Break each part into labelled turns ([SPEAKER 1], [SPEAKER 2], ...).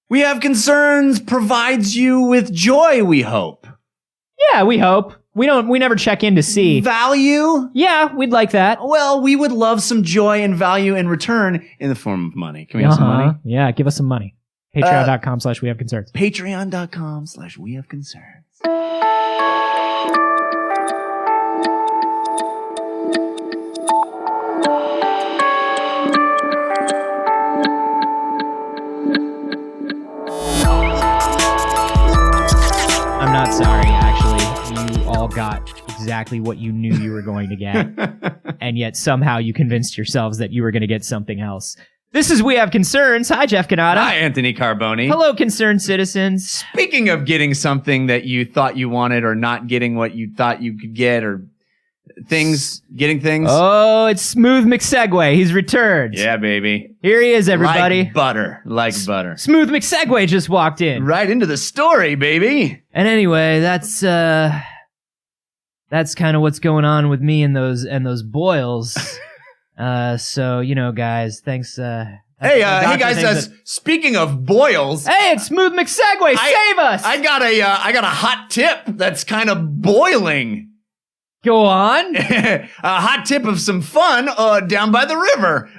[SPEAKER 1] We Have Concerns provides you with joy, we hope.
[SPEAKER 2] Yeah, we hope. We never check in to see.
[SPEAKER 1] Value?
[SPEAKER 2] Yeah, we'd like that.
[SPEAKER 1] Well, we would love some joy and value in return in the form of money. Can we have some money?
[SPEAKER 2] Yeah, give us some money. Patreon.com/wehaveconcerns.
[SPEAKER 1] Patreon.com/wehaveconcerns.
[SPEAKER 2] I'm not sorry, actually. You all got exactly what you knew you were going to get. And yet somehow you convinced yourselves that you were going to get something else. This is We Have Concerns. Hi, Jeff Cannata.
[SPEAKER 1] Hi, Anthony Carboni.
[SPEAKER 2] Hello, concerned citizens.
[SPEAKER 1] Speaking of getting something that you thought you wanted or not getting what you thought you could get or getting things.
[SPEAKER 2] Oh, it's Smooth McSegway. He's returned.
[SPEAKER 1] Yeah, baby.
[SPEAKER 2] Here he is, everybody.
[SPEAKER 1] Like butter.
[SPEAKER 2] Smooth McSegway just walked in.
[SPEAKER 1] Right into the story, baby.
[SPEAKER 2] And anyway, that's kind of what's going on with me and those boils. So, guys, thanks.
[SPEAKER 1] Hey guys, speaking of boils.
[SPEAKER 2] Hey, it's Smooth McSegway. Save us.
[SPEAKER 1] I got a hot tip that's kind of boiling.
[SPEAKER 2] Go on.
[SPEAKER 1] A hot tip of some fun down by the river.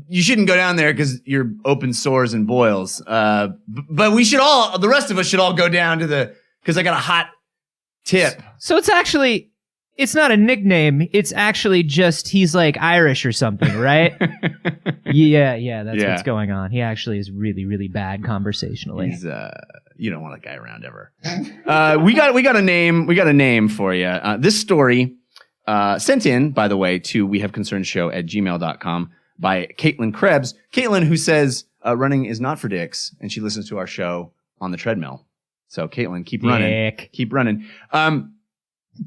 [SPEAKER 1] You shouldn't go down there because you're open sores and boils. But the rest of us should all go down to because I got a hot tip.
[SPEAKER 2] So it's not a nickname. It's actually just he's like Irish or something, right? Yeah, that's what's going on. He actually is really, really bad conversationally.
[SPEAKER 1] You don't want a guy around ever. We got a name for you. This story sent in, by the way, to wehaveconcernshow@gmail.com by Caitlin Krebs. Caitlin, who says running is not for dicks, and she listens to our show on the treadmill. So Caitlin, keep running. Keep running.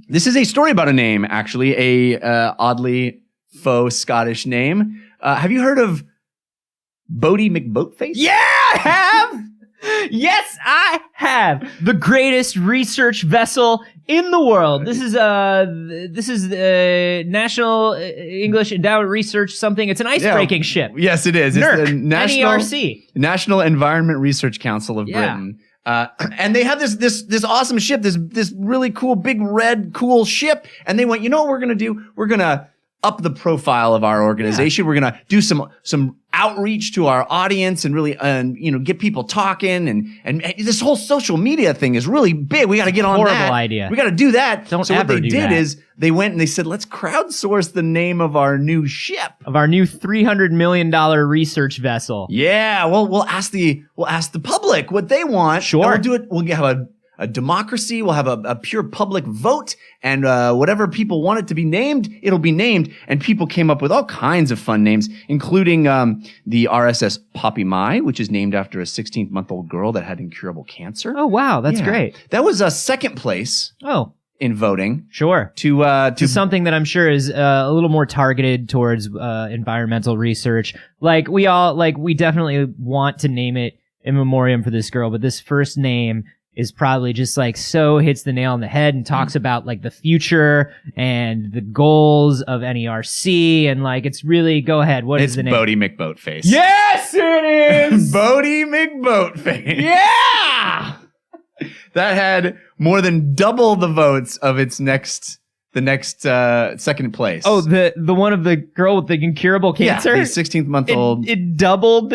[SPEAKER 1] This is a story about a name, actually, a oddly faux Scottish name. Have you heard of Boaty McBoatface?
[SPEAKER 2] Yeah, I have. Yes, I have. The greatest research vessel in the world. This is National English Endowment Research something. It's an ice-breaking ship.
[SPEAKER 1] Yes, it is.
[SPEAKER 2] NERC,
[SPEAKER 1] it's the
[SPEAKER 2] NERC.
[SPEAKER 1] National Environment Research Council of Britain. And they have this awesome ship, this really cool, big, red, cool ship. And they went, you know what we're going to do? We're going to up the profile of our organization. Yeah. We're going to do some outreach to our audience and really, get people talking. And this whole social media thing is really big. We got to get on that.
[SPEAKER 2] Horrible idea.
[SPEAKER 1] We got to do that.
[SPEAKER 2] So
[SPEAKER 1] what they did is they went and they said, let's crowdsource the name of our new ship.
[SPEAKER 2] Of our new $300 million research vessel.
[SPEAKER 1] Yeah. Well, we'll ask the public what they want.
[SPEAKER 2] Sure.
[SPEAKER 1] We'll do it. We'll have a democracy. We'll have a pure public vote, and whatever people want it to be named, it'll be named. And people came up with all kinds of fun names, including the RSS Poppy Mai, which is named after a 16-month-old girl that had incurable cancer.
[SPEAKER 2] Oh, wow. That's great.
[SPEAKER 1] That was second place.
[SPEAKER 2] Oh.
[SPEAKER 1] In voting.
[SPEAKER 2] Sure.
[SPEAKER 1] To
[SPEAKER 2] something that I'm sure is a little more targeted towards environmental research. We definitely want to name it in memoriam for this girl, but this first name is probably just so hits the nail on the head and talks about the future and the goals of NERC and it's really, go ahead. What is the name?
[SPEAKER 1] Boaty McBoatface.
[SPEAKER 2] Yes, it is!
[SPEAKER 1] Boaty McBoatface.
[SPEAKER 2] Yeah!
[SPEAKER 1] That had more than double the votes of the next second place.
[SPEAKER 2] Oh, the one of the girl with the incurable cancer?
[SPEAKER 1] Yeah, the 16th-month-old.
[SPEAKER 2] It doubled.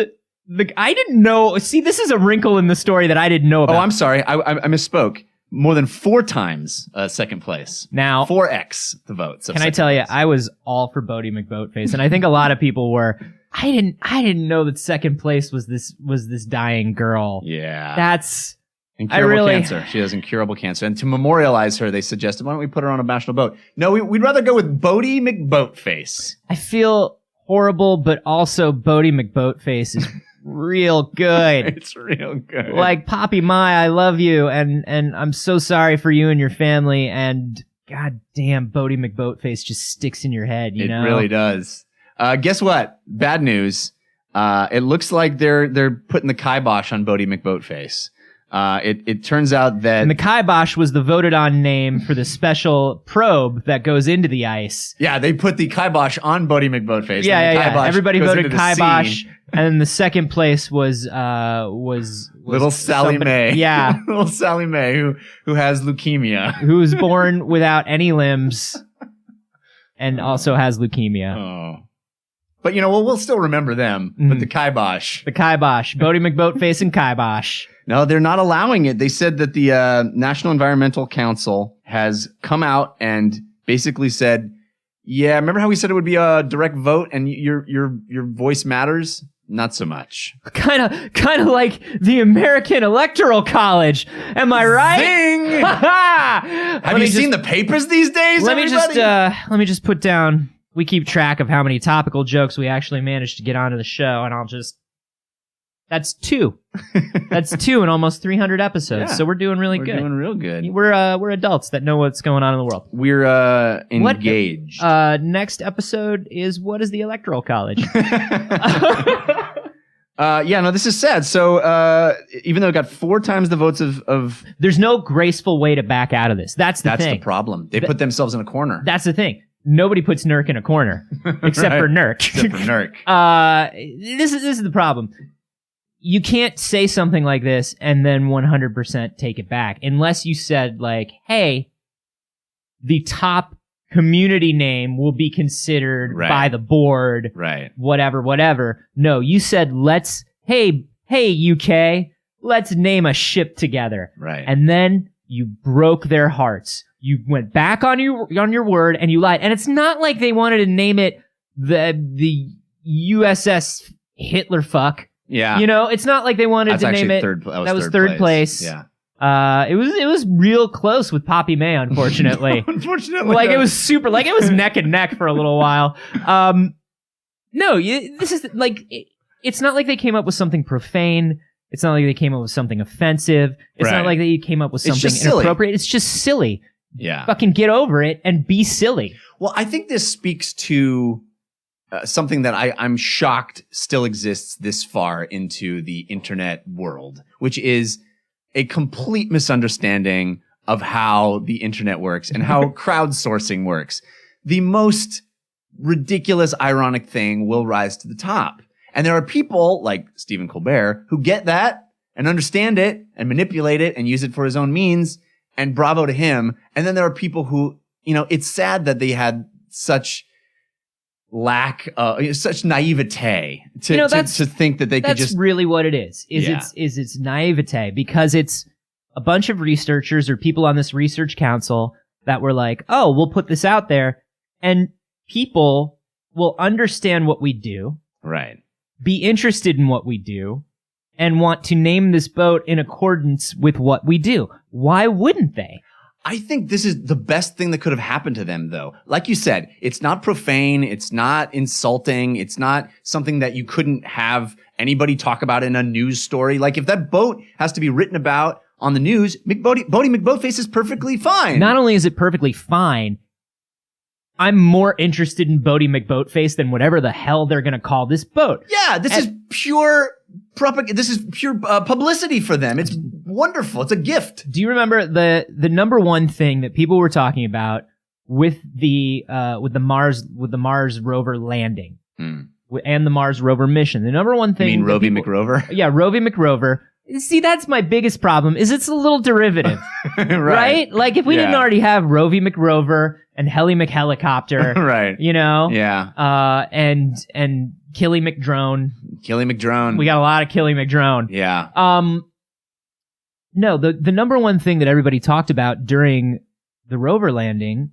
[SPEAKER 2] I didn't know. See, this is a wrinkle in the story that I didn't know about.
[SPEAKER 1] Oh, I'm sorry. I misspoke. More than 4 times second place.
[SPEAKER 2] Now
[SPEAKER 1] 4x the votes.
[SPEAKER 2] Can I tell you? I was all for Boaty McBoatface, and I think a lot of people were. I didn't know that second place was this dying girl.
[SPEAKER 1] Yeah,
[SPEAKER 2] that's
[SPEAKER 1] incurable cancer. She has incurable cancer, and to memorialize her, they suggested, why don't we put her on a national boat? No, we'd rather go with Boaty McBoatface.
[SPEAKER 2] I feel horrible, but also Boaty McBoatface is real good.
[SPEAKER 1] It's real good.
[SPEAKER 2] Poppy Mai, I love you, and I'm so sorry for you and your family, and god damn, Boaty McBoatface just sticks in your head, you know?
[SPEAKER 1] It really does. Guess what? Bad news. It looks like they're putting the kibosh on Boaty McBoatface. It turns out that
[SPEAKER 2] And the kibosh was the voted on name for the special probe that goes into the ice.
[SPEAKER 1] yeah, they put the kibosh on Boaty McBoatface.
[SPEAKER 2] Yeah,
[SPEAKER 1] and the
[SPEAKER 2] yeah.
[SPEAKER 1] kibosh
[SPEAKER 2] Everybody
[SPEAKER 1] goes
[SPEAKER 2] voted
[SPEAKER 1] into the
[SPEAKER 2] kibosh,
[SPEAKER 1] scene.
[SPEAKER 2] and then the second place was
[SPEAKER 1] Little Sally Mae.
[SPEAKER 2] Yeah,
[SPEAKER 1] Little Sally Mae who has leukemia.
[SPEAKER 2] who was born without any limbs, and also has leukemia.
[SPEAKER 1] Oh. But we'll still remember them. But the kibosh.
[SPEAKER 2] The kibosh, Boaty McBoatface and kibosh.
[SPEAKER 1] No, they're not allowing it. They said that the National Environmental Council has come out and basically said, yeah, remember how we said it would be a direct vote and your voice matters? Not so much.
[SPEAKER 2] Kind of like the American Electoral College. Am I right?
[SPEAKER 1] Zing! Have you seen the papers these days,
[SPEAKER 2] let
[SPEAKER 1] everybody?
[SPEAKER 2] me just put down. We keep track of how many topical jokes we actually managed to get onto the show, and that's 2. That's 2 in almost 300 episodes.
[SPEAKER 1] Yeah.
[SPEAKER 2] So we're doing really
[SPEAKER 1] We're
[SPEAKER 2] good.
[SPEAKER 1] doing real good.
[SPEAKER 2] We're adults that know what's going on in the world.
[SPEAKER 1] We're engaged.
[SPEAKER 2] Next episode is what is the Electoral College?
[SPEAKER 1] This is sad. So even though it got 4 times the votes of
[SPEAKER 2] There's no graceful way to back out of this. That's the thing.
[SPEAKER 1] the problem. They put themselves in a corner.
[SPEAKER 2] That's the thing. Nobody puts Nurk in a corner except for Nurk.
[SPEAKER 1] Except for Nurk.
[SPEAKER 2] This is the problem. You can't say something like this and then 100% take it back unless you said like, hey, the top community name will be considered by the board.
[SPEAKER 1] Right.
[SPEAKER 2] Whatever. No, you said hey UK, let's name a ship together.
[SPEAKER 1] Right.
[SPEAKER 2] And then you broke their hearts. You went back on your word and you lied. And it's not like they wanted to name it the USS Hitler fuck.
[SPEAKER 1] Yeah.
[SPEAKER 2] It's not like they wanted to name it.
[SPEAKER 1] That
[SPEAKER 2] was third place.
[SPEAKER 1] Yeah.
[SPEAKER 2] It was real close with Poppy May, unfortunately.
[SPEAKER 1] Unfortunately.
[SPEAKER 2] Like it was super, like it was neck and neck for a little while. No, this is like, it's not like they came up with something profane. It's not like they came up with something offensive. It's not like they came up with something inappropriate. It's just silly.
[SPEAKER 1] Yeah.
[SPEAKER 2] Fucking get over it and be silly.
[SPEAKER 1] Well, I think this speaks to something that I'm shocked still exists this far into the internet world, which is a complete misunderstanding of how the internet works and how crowdsourcing works. The most ridiculous, ironic thing will rise to the top. And there are people like Stephen Colbert who get that and understand it and manipulate it and use it for his own means. And bravo to him. And then there are people who, it's sad that they had such such naivete to think that they could just.
[SPEAKER 2] That's really what it is. It's naivete because it's a bunch of researchers or people on this research council that were like, oh, we'll put this out there and people will understand what we do.
[SPEAKER 1] Right.
[SPEAKER 2] Be interested in what we do and want to name this boat in accordance with what we do. Why wouldn't they?
[SPEAKER 1] I think this is the best thing that could have happened to them, though. Like you said, it's not profane. It's not insulting. It's not something that you couldn't have anybody talk about in a news story. Like if that boat has to be written about on the news, Boaty McBoatface is perfectly fine.
[SPEAKER 2] Not only is it perfectly fine, I'm more interested in Boaty McBoatface than whatever the hell they're going to call this boat.
[SPEAKER 1] Yeah, this is pure publicity for them. It's wonderful. It's a gift.
[SPEAKER 2] Do you remember the number one thing that people were talking about with the Mars rover landing and the Mars rover mission? The number one thing.
[SPEAKER 1] You mean Rovey McRover?
[SPEAKER 2] Yeah, Rovey McRover. See, that's my biggest problem. Is it's a little derivative, right? Like if we didn't already have Rovey McRover and Heli McHelicopter,
[SPEAKER 1] right?
[SPEAKER 2] Yeah. And Killy McDrone.
[SPEAKER 1] Killy McDrone.
[SPEAKER 2] We got a lot of Killy McDrone.
[SPEAKER 1] Yeah.
[SPEAKER 2] No, the number one thing that everybody talked about during the rover landing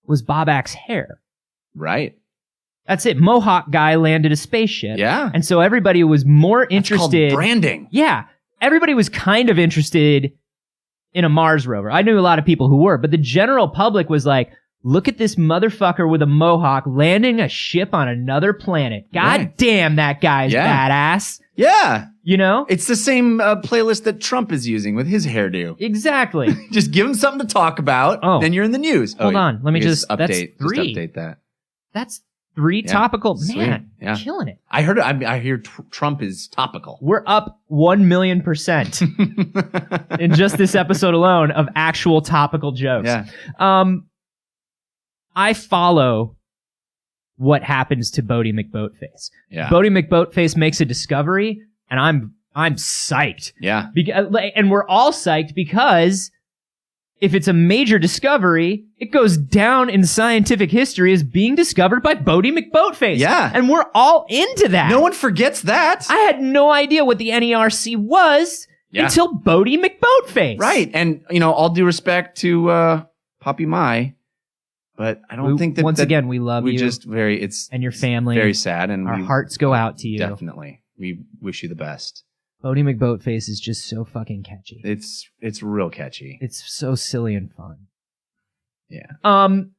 [SPEAKER 2] was Bob Axe hair.
[SPEAKER 1] Right.
[SPEAKER 2] That's it. Mohawk guy landed a spaceship.
[SPEAKER 1] Yeah.
[SPEAKER 2] And so everybody was more interested.
[SPEAKER 1] That's called branding.
[SPEAKER 2] Yeah. Everybody was kind of interested in a Mars rover. I knew a lot of people who were, but the general public was like, look at this motherfucker with a mohawk landing a ship on another planet. God damn, that guy's badass.
[SPEAKER 1] Yeah.
[SPEAKER 2] It's
[SPEAKER 1] the same playlist that Trump is using with his hairdo.
[SPEAKER 2] Exactly.
[SPEAKER 1] Just give him something to talk about. Then you're in the news.
[SPEAKER 2] Hold on. Let me just
[SPEAKER 1] update.
[SPEAKER 2] That's 3.
[SPEAKER 1] Just update that.
[SPEAKER 2] 3 topical.
[SPEAKER 1] Sweet.
[SPEAKER 2] Man,
[SPEAKER 1] Yeah.
[SPEAKER 2] killing it.
[SPEAKER 1] I heard. I hear Trump is topical.
[SPEAKER 2] We're up 1,000,000% in just this episode alone of actual topical jokes.
[SPEAKER 1] Yeah.
[SPEAKER 2] I follow what happens to Boaty McBoatface.
[SPEAKER 1] Yeah.
[SPEAKER 2] Boaty McBoatface makes a discovery, and I'm psyched.
[SPEAKER 1] Yeah.
[SPEAKER 2] And we're all psyched because if it's a major discovery, it goes down in scientific history as being discovered by Boaty McBoatface.
[SPEAKER 1] Yeah.
[SPEAKER 2] And we're all into that.
[SPEAKER 1] No one forgets that.
[SPEAKER 2] I had no idea what the NERC was until Boaty McBoatface.
[SPEAKER 1] Right. And, all due respect to Poppy Mai, but I don't think that...
[SPEAKER 2] Once again, we love you. And your family.
[SPEAKER 1] Very sad. And
[SPEAKER 2] our hearts go out to you.
[SPEAKER 1] Definitely. We wish you the best.
[SPEAKER 2] Boaty McBoatface is just so fucking catchy.
[SPEAKER 1] It's real catchy.
[SPEAKER 2] It's so silly and fun.
[SPEAKER 1] Yeah.
[SPEAKER 2] And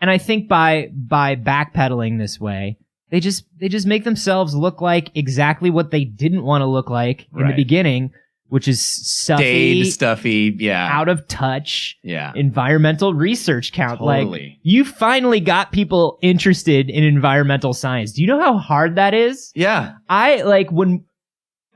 [SPEAKER 2] I think by backpedaling this way, they just make themselves look like exactly what they didn't want to look like in the beginning, which is
[SPEAKER 1] stuffy, yeah,
[SPEAKER 2] out of touch,
[SPEAKER 1] yeah,
[SPEAKER 2] environmental research count.
[SPEAKER 1] Totally.
[SPEAKER 2] Like, you finally got people interested in environmental science. Do you know how hard that is?
[SPEAKER 1] Yeah.
[SPEAKER 2] When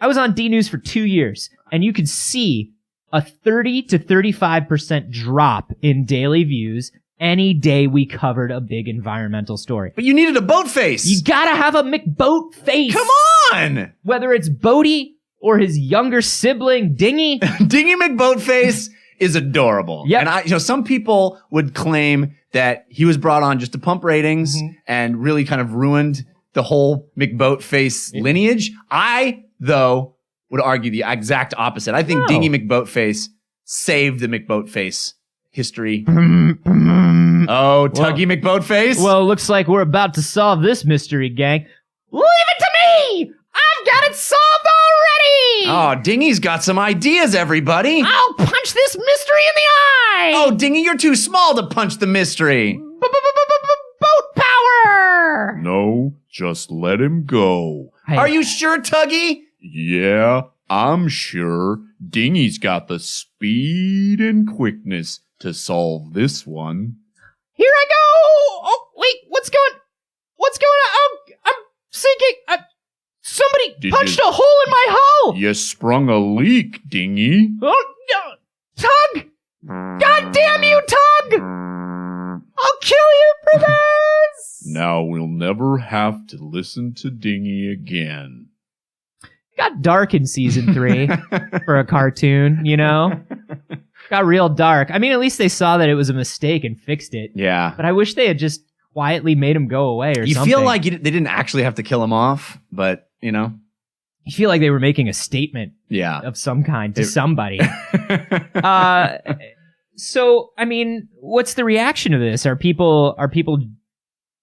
[SPEAKER 2] I was on D News for 2 years, and you could see a 30 to 35% drop in daily views any day we covered a big environmental story.
[SPEAKER 1] But you needed a boat face.
[SPEAKER 2] You gotta have a McBoatface.
[SPEAKER 1] Come on!
[SPEAKER 2] Whether it's Boaty or his younger sibling, Dingy.
[SPEAKER 1] Dingy McBoatface is adorable.
[SPEAKER 2] Yep.
[SPEAKER 1] And some people would claim that he was brought on just to pump ratings and really kind of ruined the whole McBoatface lineage. I, though, would argue the exact opposite. I think Dingy McBoatface saved the McBoatface history. Tuggy McBoatface.
[SPEAKER 2] Well, it looks like we're about to solve this mystery, gang. Leave it to me! I've got it solved already!
[SPEAKER 1] Oh, Dingy's got some ideas, everybody.
[SPEAKER 2] I'll punch this mystery in the eye!
[SPEAKER 1] Oh, Dingy, you're too small to punch the mystery.
[SPEAKER 2] Boat power!
[SPEAKER 3] No, just let him go.
[SPEAKER 1] Are you sure, Tuggy?
[SPEAKER 3] Yeah, I'm sure. Dingy's got the speed and quickness to solve this one.
[SPEAKER 2] Here I go! Oh, wait, what's going on? Oh, I'm sinking. Somebody punched a hole in my hull!
[SPEAKER 3] You sprung a leak, Dingy.
[SPEAKER 2] Oh, no. Tug! God damn you, Tug! I'll kill you for this!
[SPEAKER 3] Now we'll never have to listen to Dingy again.
[SPEAKER 2] Got dark in season 3 for a cartoon, Got real dark. I mean, at least they saw that it was a mistake and fixed it.
[SPEAKER 1] Yeah.
[SPEAKER 2] But I wish they had just quietly made him go away or
[SPEAKER 1] you
[SPEAKER 2] something.
[SPEAKER 1] You feel like they didn't actually have to kill him off, but,
[SPEAKER 2] You feel like they were making a statement
[SPEAKER 1] yeah,
[SPEAKER 2] of some kind to somebody. So, I mean, what's the reaction to this? Are people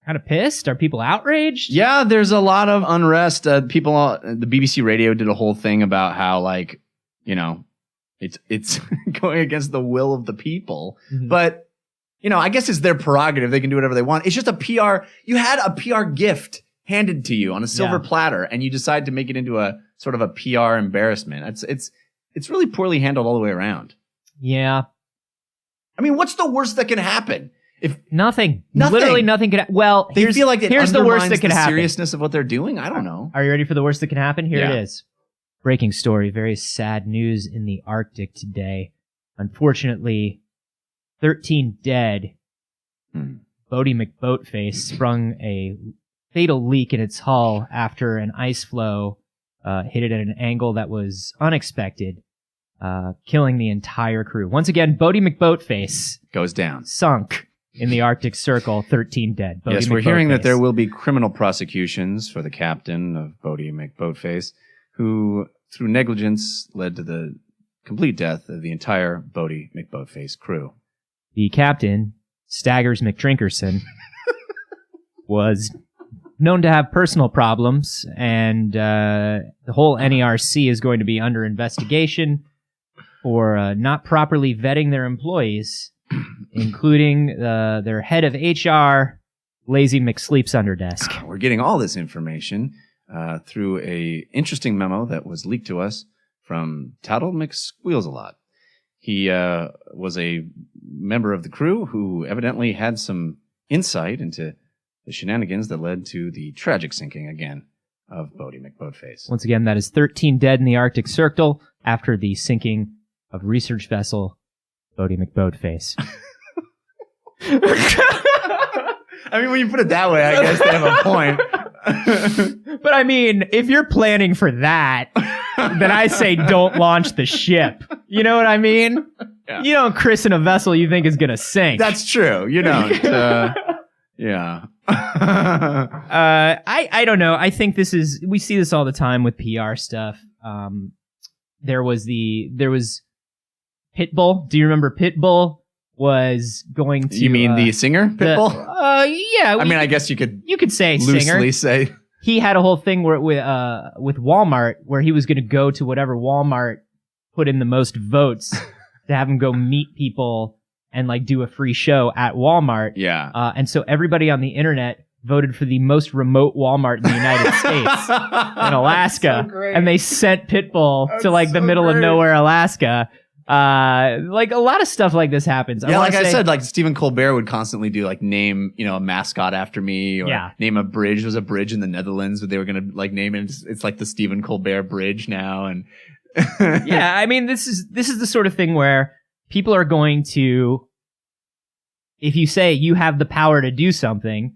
[SPEAKER 2] kind of pissed? Are people outraged?
[SPEAKER 1] Yeah, there's a lot of unrest. The BBC Radio did a whole thing about how, it's going against the will of the people.
[SPEAKER 2] Mm-hmm.
[SPEAKER 1] But, I guess it's their prerogative. They can do whatever they want. It's just a PR. You had a PR gift handed to you on a silver platter, and you decide to make it into a sort of a PR embarrassment. It's really poorly handled all the way around.
[SPEAKER 2] Yeah.
[SPEAKER 1] I mean, what's the worst that can happen? If
[SPEAKER 2] Nothing. Literally nothing could happen. Well,
[SPEAKER 1] they feel like
[SPEAKER 2] here's the worst that could happen.
[SPEAKER 1] Seriousness of what they're doing? I don't know.
[SPEAKER 2] Are you ready for the worst that can happen? Here it is. Breaking story. Very sad news in the Arctic today. Unfortunately, 13 dead. Boaty McBoatface sprung a fatal leak in its hull after an ice floe hit it at an angle that was unexpected, killing the entire crew. Once again, Boaty McBoatface
[SPEAKER 1] goes down.
[SPEAKER 2] Sunk in the Arctic Circle, 13 dead.
[SPEAKER 1] Yes, we're hearing that there will be criminal prosecutions for the captain of Boaty McBoatface, who, through negligence, led to the complete death of the entire Boaty McBoatface crew.
[SPEAKER 2] The captain, Staggers McDrinkerson, was known to have personal problems, and the whole NERC is going to be under investigation for not properly vetting their employees, including their head of HR, Lazy McSleeps under desk.
[SPEAKER 1] We're getting all this information through a interesting memo that was leaked to us from Tattle McSqueals-a-lot. He was a member of the crew who evidently had some insight into the shenanigans that led to the tragic sinking again of Boaty McBoatface.
[SPEAKER 2] Once again, that is 13 dead in the Arctic Circle after the sinking of research vessel Boaty McBoatface.
[SPEAKER 1] I mean, when you put it that way, I guess they have a point.
[SPEAKER 2] But I mean, if you're planning for that, then I say don't launch the ship. You know what I mean?
[SPEAKER 1] Yeah.
[SPEAKER 2] You don't christen a vessel you think is going to sink.
[SPEAKER 1] That's true. You don't. Yeah.
[SPEAKER 2] I don't know. I think we see this all the time with PR stuff. There was Pitbull. Do you remember Pitbull was going to...
[SPEAKER 1] You mean the singer, Pitbull?
[SPEAKER 2] Yeah.
[SPEAKER 1] I mean, I guess you could
[SPEAKER 2] say
[SPEAKER 1] loosely
[SPEAKER 2] singer.
[SPEAKER 1] say.
[SPEAKER 2] He had a whole thing with Walmart where he was going to go to whatever Walmart put in the most votes to have him go meet people and like do a free show at Walmart.
[SPEAKER 1] Yeah.
[SPEAKER 2] And so everybody on the internet voted for the most remote Walmart in the United States in Alaska.
[SPEAKER 1] So great.
[SPEAKER 2] And they sent Pitbull to like the
[SPEAKER 1] so
[SPEAKER 2] middle of
[SPEAKER 1] great.
[SPEAKER 2] nowhere, Alaska. Like a lot of stuff like this happens.
[SPEAKER 1] Yeah, like I said, like Stephen Colbert would constantly do like name, a mascot after me, or name a bridge. There's a bridge in the Netherlands that they were gonna like name it. It's like the Stephen Colbert Bridge now, and
[SPEAKER 2] yeah, I mean this is the sort of thing where people are going to, if you say you have the power to do something,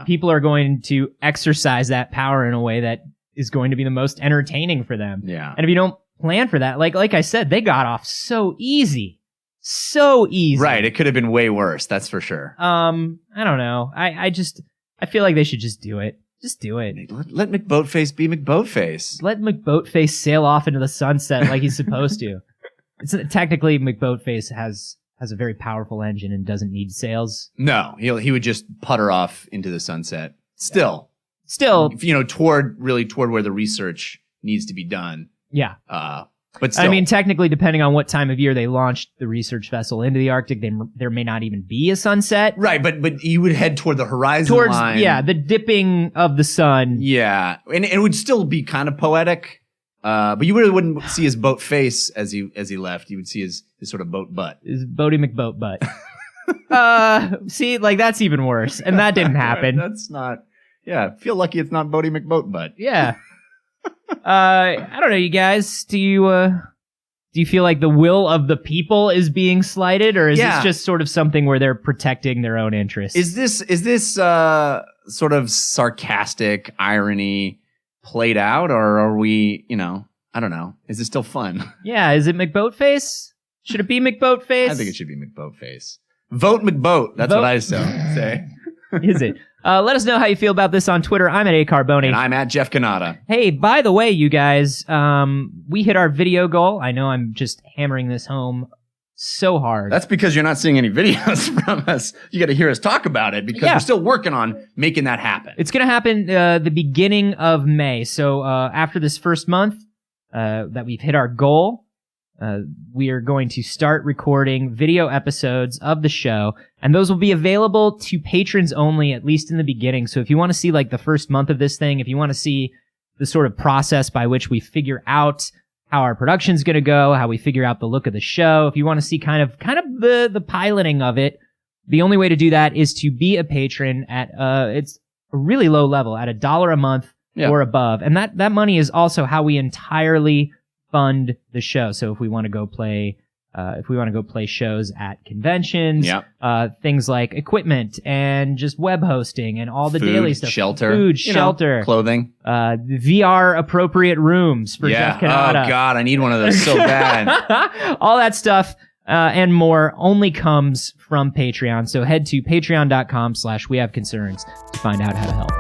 [SPEAKER 2] people are going to exercise that power in a way that is going to be the most entertaining for them.
[SPEAKER 1] Yeah,
[SPEAKER 2] and if you don't plan for that, like I said, they got off so easy. Right, it
[SPEAKER 1] could have been way worse, that's for sure.
[SPEAKER 2] I don't know. I feel like they should just do it. Just do it.
[SPEAKER 1] Let McBoatface be McBoatface.
[SPEAKER 2] Let McBoatface sail off into the sunset like he's supposed to. Technically, McBoatface has a very powerful engine and doesn't need sails.
[SPEAKER 1] No, he would just putter off into the sunset. Still, toward where the research needs to be done.
[SPEAKER 2] Yeah.
[SPEAKER 1] But still.
[SPEAKER 2] I mean, technically, depending on what time of year they launched the research vessel into the Arctic, there may not even be a sunset.
[SPEAKER 1] Right, but you would head toward the horizon line.
[SPEAKER 2] Yeah, the dipping of the sun.
[SPEAKER 1] Yeah, and it would still be kind of poetic. But you really wouldn't see his boat face as he left. You would see his sort of boat butt.
[SPEAKER 2] His Boaty McBoat butt. See, like that's even worse. And that didn't happen.
[SPEAKER 1] That's not. Yeah, feel lucky it's not Boaty McBoat butt.
[SPEAKER 2] Yeah. I don't know, you guys. Do you feel like the will of the people is being slighted, or is this just sort of something where they're protecting their own interests?
[SPEAKER 1] Is this sort of sarcastic irony played out, or are we, I don't know. Is it still fun?
[SPEAKER 2] Yeah, is it McBoatface? Should it be McBoatface?
[SPEAKER 1] I think it should be McBoatface. Vote McBoat. That's what I say.
[SPEAKER 2] Is it? Let us know how you feel about this on Twitter. I'm at acarboni.
[SPEAKER 1] And I'm at Jeff Canada.
[SPEAKER 2] Hey, by the way, you guys, we hit our video goal. I know I'm just hammering this home so hard.
[SPEAKER 1] That's because you're not seeing any videos from us. You got to hear us talk about it because we're still working on making that happen.
[SPEAKER 2] It's going to happen the beginning of May. So after this first month that we've hit our goal, we are going to start recording video episodes of the show, and those will be available to patrons only, at least in the beginning. So if you want to see like the first month of this thing, if you want to see the sort of process by which we figure out how our production's going to go, how we figure out the look of the show, if you want to see kind of the piloting of it, the only way to do that is to be a patron at it's a really low level at $1 a month or above, and that money is also how we entirely fund the show. So if we want to go play shows at conventions, things like equipment and just web hosting and all the daily stuff, shelter,
[SPEAKER 1] clothing,
[SPEAKER 2] VR appropriate rooms for Jeff Canada.
[SPEAKER 1] Oh God, I need one of those so bad.
[SPEAKER 2] All that stuff and more only comes from Patreon. So head to patreon.com/wehaveconcerns to find out how to help.